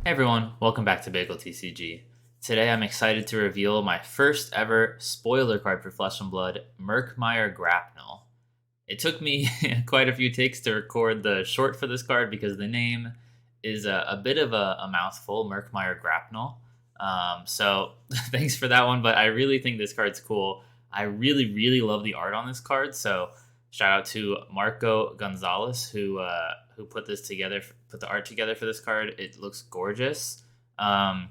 Hey everyone, welcome back to bageltcg. Today I'm excited to reveal my first ever spoiler card for Flesh and Blood, Murkmire Grapnel. It took me quite a few takes to record the short for this card because the name is a bit of a mouthful, Murkmire Grapnel. So thanks for that one, but I really think this card's cool. I really love the art on this card, so shout out to Marco Gonzalez who put this together, put the art together for this card. It looks gorgeous. Um,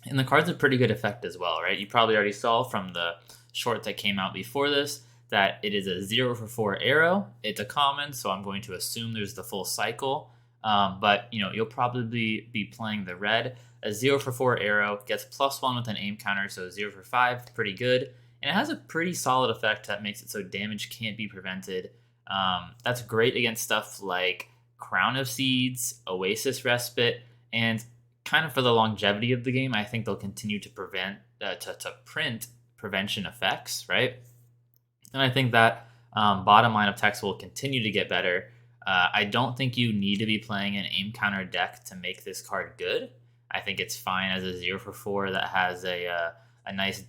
and the card's a pretty good effect as well, right? You probably already saw from the short that came out before this that it is a 0 for 4 arrow. It's a common, so I'm going to assume there's the full cycle. But you'll probably be playing the red. A 0 for 4 arrow gets +1 with an aim counter, so 0 for 5, pretty good. And it has a pretty solid effect that makes it so damage can't be prevented. That's great against stuff like Crown of Seeds, Oasis Respite, and kind of for the longevity of the game, I think they'll continue to print prevention effects, right? And I think that bottom line of text will continue to get better. I don't think you need to be playing an aim counter deck to make this card good. I think it's fine as a 0 for 4 that has a nice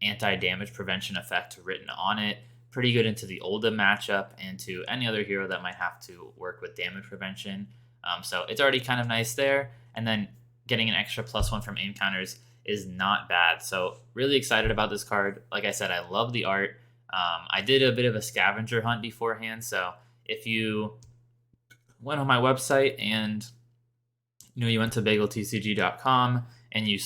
anti-damage prevention effect written on it. Pretty good into the Oldham matchup and to any other hero that might have to work with damage prevention. So it's already kind of nice there. And then getting an extra +1 from aim counters is not bad. So really excited about this card. Like I said, I love the art. I did a bit of a scavenger hunt beforehand. So if you went on my website and you went to bageltcg.com and you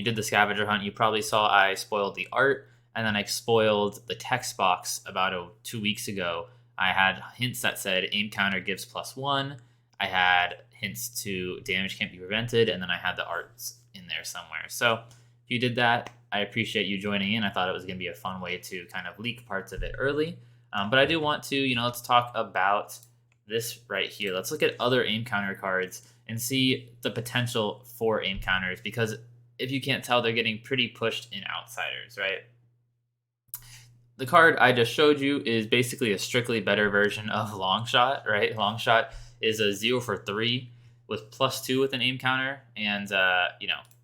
did the scavenger hunt, you probably saw I spoiled the art and then I spoiled the text box about 2 weeks ago. I had hints that said aim counter gives +1. I had hints to damage can't be prevented, and then I had the arts in there somewhere. So if you did that, I appreciate you joining in. I thought it was going to be a fun way to kind of leak parts of it early. But I do want to, let's talk about this right here. Let's look at other aim counter cards and see the potential for aim counters, because if you can't tell, they're getting pretty pushed in outsiders, right? The card I just showed you is basically a strictly better version of Longshot, right? Longshot is a 0 for 3 with +2 with an aim counter, and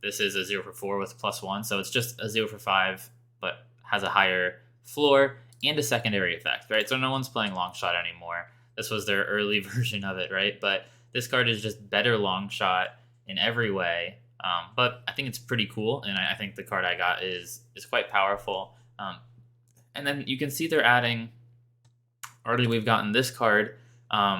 this is a 0 for 4 with +1, so it's just a 0 for 5, but has a higher floor and a secondary effect, right? So no one's playing Longshot anymore. This was their early version of it, right? But this card is just better Longshot in every way. But I think it's pretty cool, and I think the card I got is quite powerful. And then you can see they're adding, already we've gotten this card,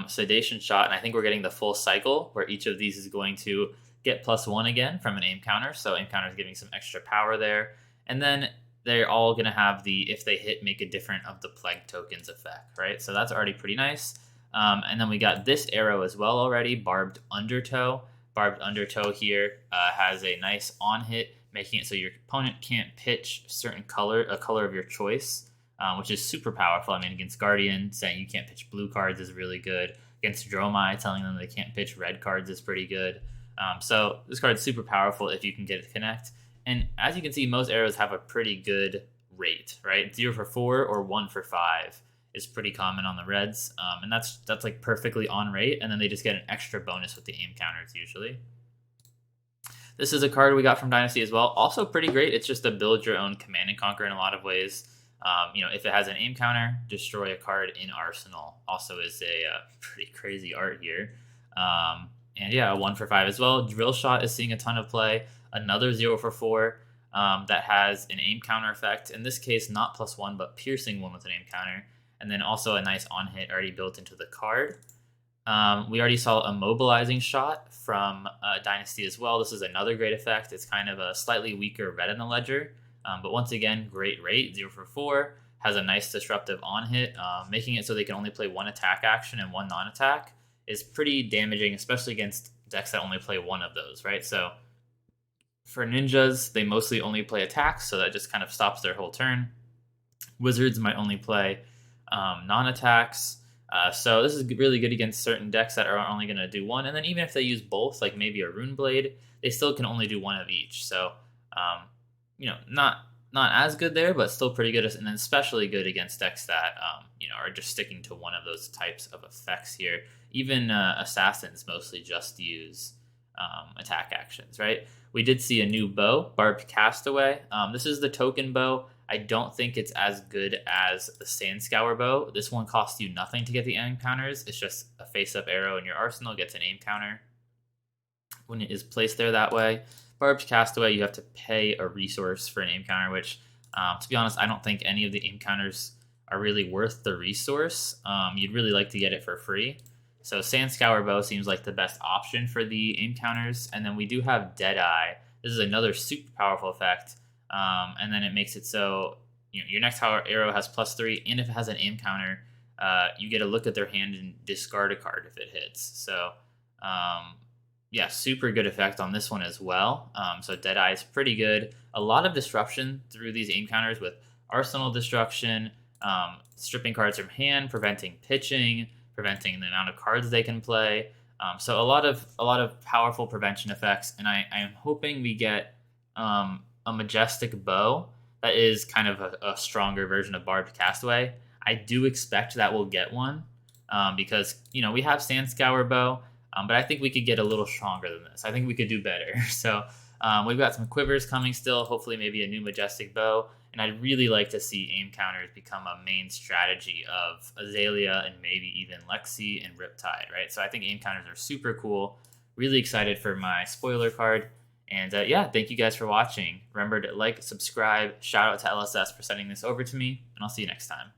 Sedation Shot, and I think we're getting the full cycle where each of these is going to get +1 again from an aim counter. So aim counter is giving some extra power there. And then they're all going to have the, if they hit, make a different of the Plague tokens effect, right? So that's already pretty nice. And then we got this arrow as well already, Barbed Undertow. Barbed Undertow here has a nice on hit, making it so your opponent can't pitch a color of your choice, which is super powerful. I mean, against Guardian, saying you can't pitch blue cards is really good. Against Dromai, telling them they can't pitch red cards is pretty good. So this card's super powerful if you can get it to connect. And as you can see, most arrows have a pretty good rate, right? 0 for 4 or 1 for 5 is pretty common on the reds. And that's like perfectly on rate. And then they just get an extra bonus with the aim counters usually. This is a card we got from Dynasty as well. Also pretty great. It's just a build your own command and conquer in a lot of ways. If it has an aim counter, destroy a card in Arsenal. Also is a pretty crazy art here. And yeah, a 1 for 5 as well. Drill Shot is seeing a ton of play. Another 0 for 4 that has an aim counter effect. In this case, not +1, but piercing 1 with an aim counter. And then also a nice on hit already built into the card. We already saw a mobilizing shot from Dynasty as well. This is another great effect. It's kind of a slightly weaker red in the ledger. But once again, great rate, 0 for 4. Has a nice disruptive on hit, making it so they can only play 1 attack action and 1 non-attack is pretty damaging, especially against decks that only play 1 of those, right? So for ninjas, they mostly only play attacks, so that just kind of stops their whole turn. Wizards might only play non-attacks. So this is really good against certain decks that are only going to do 1. And then even if they use both, like maybe a Rune Blade, they still can only do 1 of each. So, not as good there, but still pretty good. And then especially good against decks that, are just sticking to 1 of those types of effects here. Even Assassins mostly just use attack actions, right? We did see a new bow, Barbed Castaway. This is the token bow. I don't think it's as good as the Sandscour bow. This one costs you nothing to get the aim counters. It's just a face-up arrow in your arsenal gets an aim counter when it is placed there that way. Barbed Castaway, you have to pay a resource for an aim counter, which, to be honest, I don't think any of the aim counters are really worth the resource. You'd really like to get it for free. So Sandscour Bow seems like the best option for the aim counters. And then we do have Deadeye. This is another super powerful effect. And then it makes it so your next arrow has +3, and if it has an aim counter, you get a look at their hand and discard a card if it hits. So yeah, super good effect on this one as well. So Deadeye is pretty good. A lot of disruption through these aim counters with Arsenal Destruction, stripping cards from hand, preventing pitching, preventing the amount of cards they can play. So a lot of powerful prevention effects, and I am hoping we get a Majestic Bow that is kind of a stronger version of Barbed Castaway. I do expect that we'll get one because we have Sandscour Bow, but I think we could get a little stronger than this. I think we could do better. So we've got some quivers coming still, hopefully maybe a new Majestic Bow, and I'd really like to see aim counters become a main strategy of Azalea and maybe even Lexi and Riptide, right? So I think aim counters are super cool. Really excited for my spoiler card. And yeah, thank you guys for watching. Remember to like, subscribe, shout out to LSS for sending this over to me, and I'll see you next time.